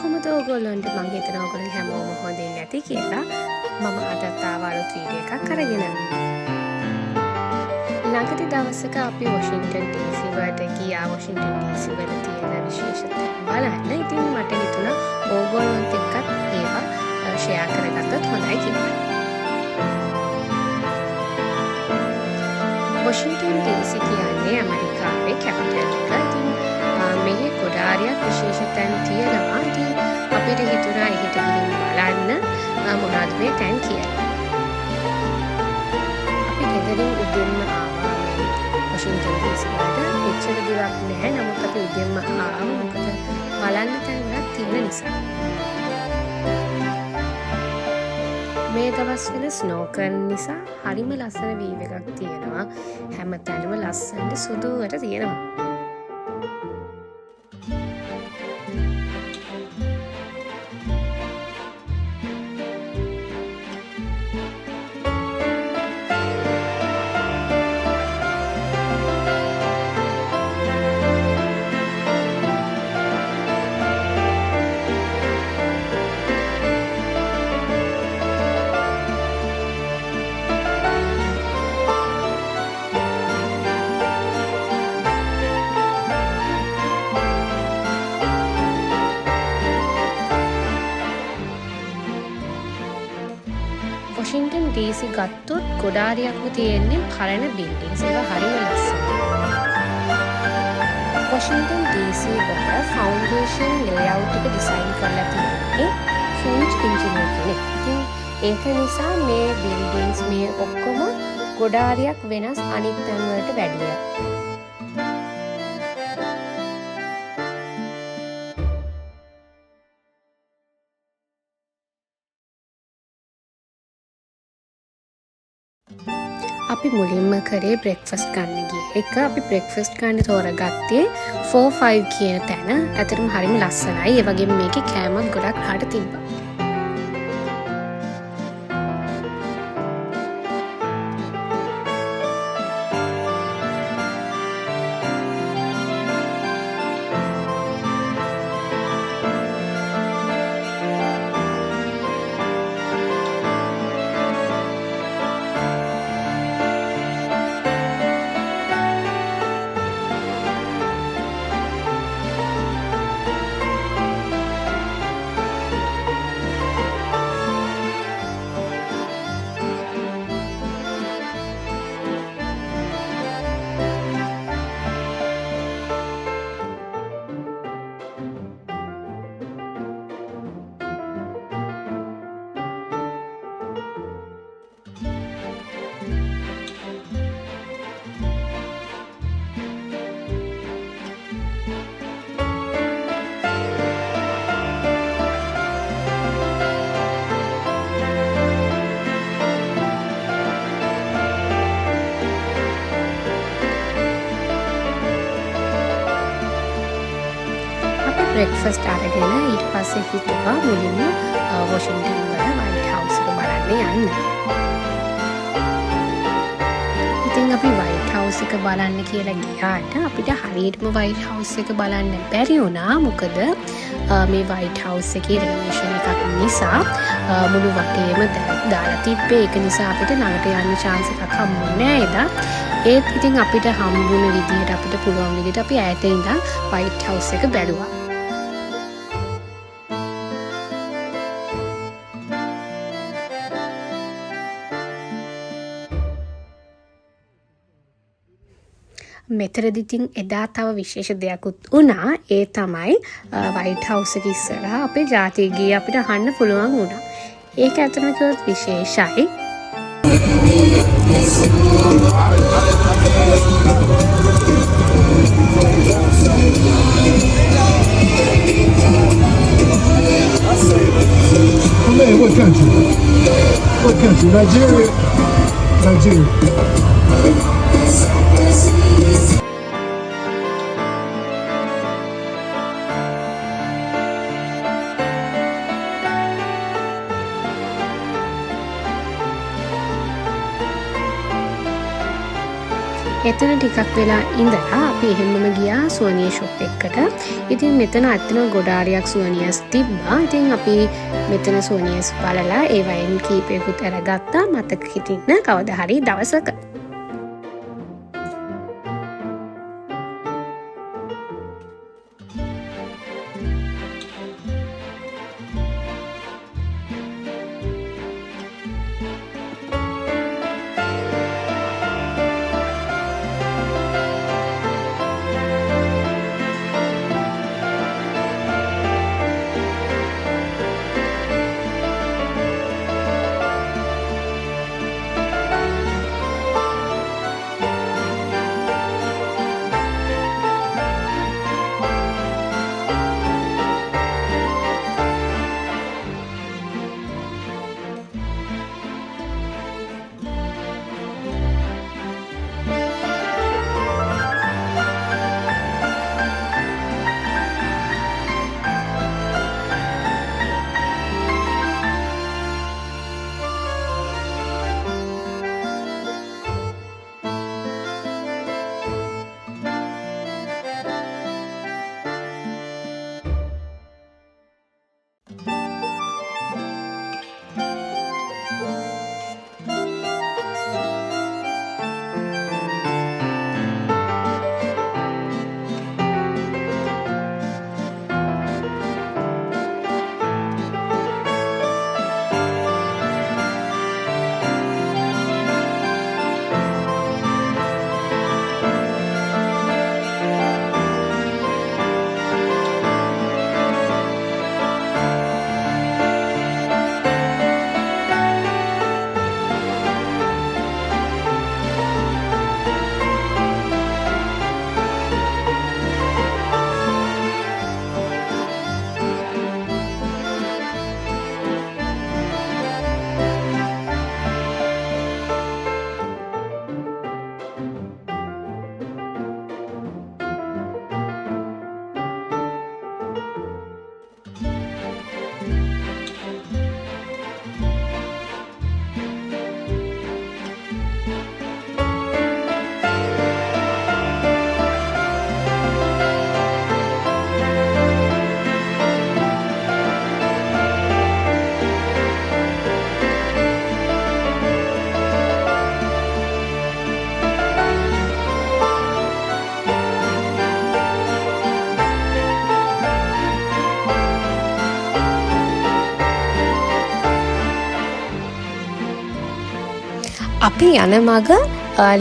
කොහොමද ඔයගොල්ලන්ට මං හිතනවා ඔයගොල්ලෝ හැමෝම හොඳින් නැති කියලා. මම අදත් ආවා අලුත් වීඩියෝ එකක් අරගෙන. ළඟදී දවසක අපි වොෂින්ටන් DC වලට ගියා. වොෂින්ටන් DC වල තියෙන විශේෂ තැන් බලන්න. ඉතින් මට හිතුණා ඕගොල්ලොන්ත් එක්කත් ඒවා ෂෙයා කරගත්තොත් හොඳයි කියලා. වොෂින්ටන් DC කියන්නේ ඇමරිකාවේ කැපිටල් එක. ඉතින් මෙහි ගොඩාරියක් විශේෂ තැන් තියෙනවා. ඉතින් අපිට හිතුණා එහෙට ගිහින් බලන්න මොනවද මේ තැන් කියලා. අපි ගෙදරින් උදෙන්ම ආවා වොෂින්ටන් DC වලට. එච්චර දුරක් නැහැ. නමුත් අපි උදෙන්ම ආවා. මොකද බලන්න තැන් ගොඩක් තියෙන නිසා. මේ දවස්වල ස්නෝ කරන නිසා හරිම ලස්සන වීව් එකක් තියෙනවා. හැම තැනම ලස්සනට සුදුවට තියෙනවා. වොෂින්ටන් DC ගත්තොත් ගොඩාරියක්ම තියෙන්නේ පරණ බිල්ඩින්ග්ස්. ඒවා හරිම ලස්සනයි. වොෂින්ටන් DC වල ෆවුන්ඩේෂන් ලේඅවුට් එක ඩිසයින් කරලා තියෙන්නේ ෆ්‍රෙන්ච් ඉන්ජිනියර් කෙනෙක්. ඉතින් ඒක නිසා මේ බිල්ඩින්ග්ස් මේ ඔක්කොම ගොඩාරියක් වෙනස් අනිත් තැන් වලට වැඩිය. අපි මුලින්ම කරේ බ්‍රෙක්ෆාස්ට් ගන්න ගියේ. අපි බ්‍රෙක්ෆාස්ට් ගන්න තෝරගත්තේ 4-5 කියන තැන. ඇත්තටම හරිම ලස්සනයි. ඒ වගේම මේකේ කෑමත් ගොඩක් හාට තිබ්බා. බ්‍රෙක්ෆාස්ට් අරගෙන ඊට පස්සේ හිතුවා මුලින්ම වොෂින්ටන් වල වයිට් හවුස් එක බලන්න යන්න. ඉතින් අපි වයිට් හවුස් එක බලන්න කියලා ගියාට අපිට හරියටම වයිට් හවුස් එක බලන්න බැරි වුණා. මොකද මේ වයිට් හවුස් එකේ රිනෝවේෂන් එකක් නිසා මුළු වටේම දාලා තිබ්බේ. ඒක නිසා අපිට ළඟට යන්න chance එකක් හම්බුනේ නැහැ එදා. ඒත් ඉතින් අපිට හම්බුන විදිහට අපිට පුළුවන් විදිහට අපි ඈත ඉඳන් වයිට් හවුස් එක බැලුවා. මෙතනදී ඉතින් එදා තව විශේෂ දෙයක්ත් වුණා. ඒ තමයි වයිට් හවුස් එක ඉස්සරහා අපේ ජාතික ගීය අපිට අහන්න පුළුවන් වුණා. ඒක ඇත්තටම කිව්වොත් විශේෂයි. What country? What country? Nigeria? Nigeria. එතන ටිකක් වෙලා ඉඳලා අපි එහෙමම ගියා සුවනිය ෂොප් එකකට. ඉතින් මෙතන ඇත්තම ගොඩාරියක් සුවනියස් තිබ්බා. ඉතින් අපි මෙතන සුවනියස් බලලා ඒ වයින් කීපයකුත් අරගත්තා මතක හිටින්න කවදා හරි දවසක. අපි යන මග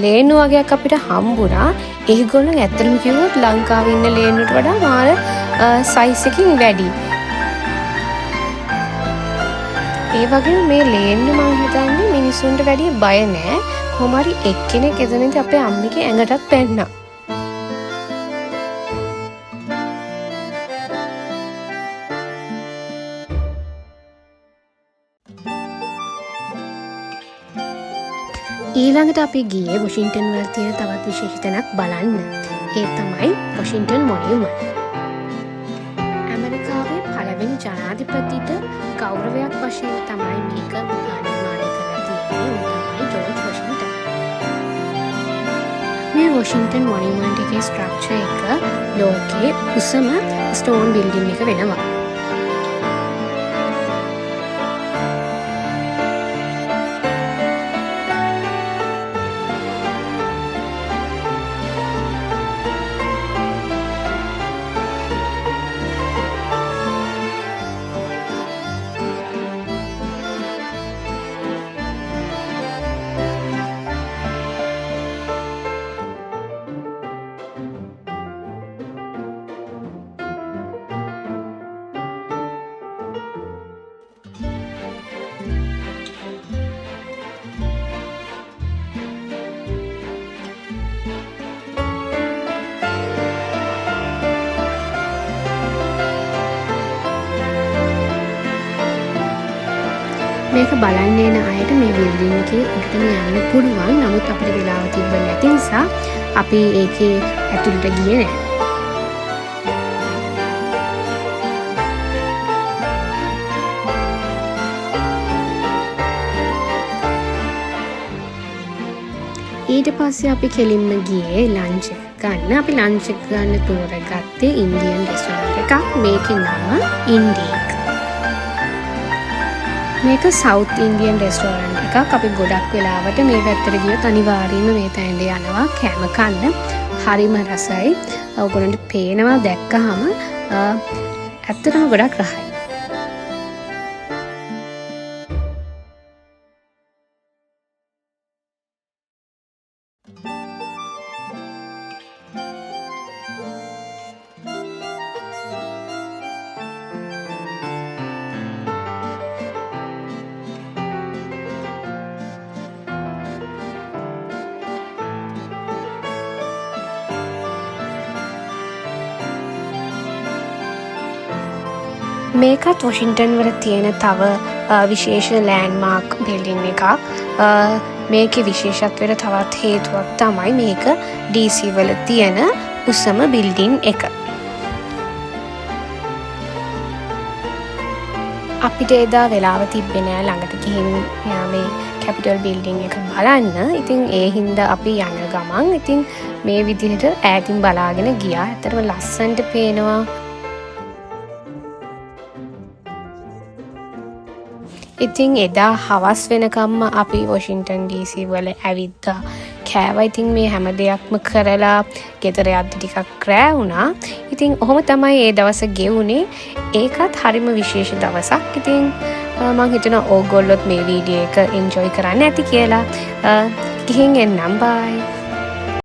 ලේන්නු වගේක් අපිට හම්බුණා. ඒගොල්ලෝ ඇත්තටම කිව්වොත් ලංකාවේ ඉන්න ලේන්නුවට වඩා මාර සයිස් එකකින් වැඩි. ඒ වගේම මේ ලේන්නු මං හිතන්නේ මිනිසුන්ට වැඩි බය නෑ. කොහොම හරි එක්කෙනෙක් එතනදී අපේ අම්මිගේ ඇඟටත් පැන්නා. ඊළඟට අපි ගියේ වොෂින්ටන් වල තියෙන තවත් විශේෂ තැනක් බලන්න. ඒ තමයි වොෂින්ටන් මොනියුමන්ට්. ඇමරිකාවේ පළවෙනි ජනාධිපතිට ගෞරවයක් වශයෙන් තමයි මේක නිර්මාණය කරලා තියෙන්නේ. තමයි ජෝර්ජ් වොෂින්ටන්. මේ වොෂින්ටන් මොනියුමන්ට් එකේ ස්ට්‍රක්චර් එක ලෝකයේ උසම ස්ටෝන් බිල්ඩින් එක වෙනවා. මේක බලන්න එන අයට මේ බිල්ඩින් එකේ උඩටම යන්න පුළුවන්. නමුත් අපිට වෙලාව තිබ්බ නැති නිසා අපි ඒකේ ඇතුළට ගියේ නැහැ. ඊට ඊට පස්සේ අපි කෙලින්ම ගියේ ලන්ච් එක ගන්න. අපි ලන්ච් එක ගන්න තෝරගත්තේ ඉන්දියන් රෙස්ටොරන්ට් එකක්. මේකේ නම ඉන්ඩීක්. මේක සවුත් ඉන්දියන් රෙස්ටොරන්ට් එකක්. අපි ගොඩක් වෙලාවට මේ පැත්තට ගියොත් අනිවාර්යයෙන්ම මේ තැනට යනවා කෑම කන්න. හරිම රසයි. ඔයගොල්ලන්ට පේනවා දැක්කහම ඇත්තටම ගොඩක් රහයි. මේකත් වොෂින්ටන් වල තියෙන තව විශේෂ ලෑන්ඩ්මාර්ක් බිල්ඩින් එකක්. මේකේ විශේෂත්වයට තවත් හේතුවක් තමයි මේක DC වල තියෙන උසම බිල්ඩින් එක. අපිට එදා වෙලාව තිබ්බේ නෑ ළඟට ගිහින් මේ කැපිටල් බිල්ඩින් එක බලන්න. ඉතින් ඒ හින්දා අපි යන ගමන් ඉතින් මේ විදිහට ඈතින් බලාගෙන ගියා. ඇත්තටම ලස්සනට පේනවා. ඉතින් එදා හවස් වෙනකම්ම අපි වොෂින්ටන් DC වල ඇවිත්තා. කෑවා. ඉතින් මේ හැම දෙයක්ම කරලා ගෙදර යද්දි ටිකක් රෑ වුණා. ඉතින් ඔහොම තමයි ඒ දවස ගෙවුනේ. ඒකත් හරිම විශේෂ දවසක්. ඉතින් මම හිතනවා ඕගොල්ලොත් මේ වීඩියෝ එක එන්ජොයි කරන්න ඇති කියලා. ගිහින් එන්නම් බයි.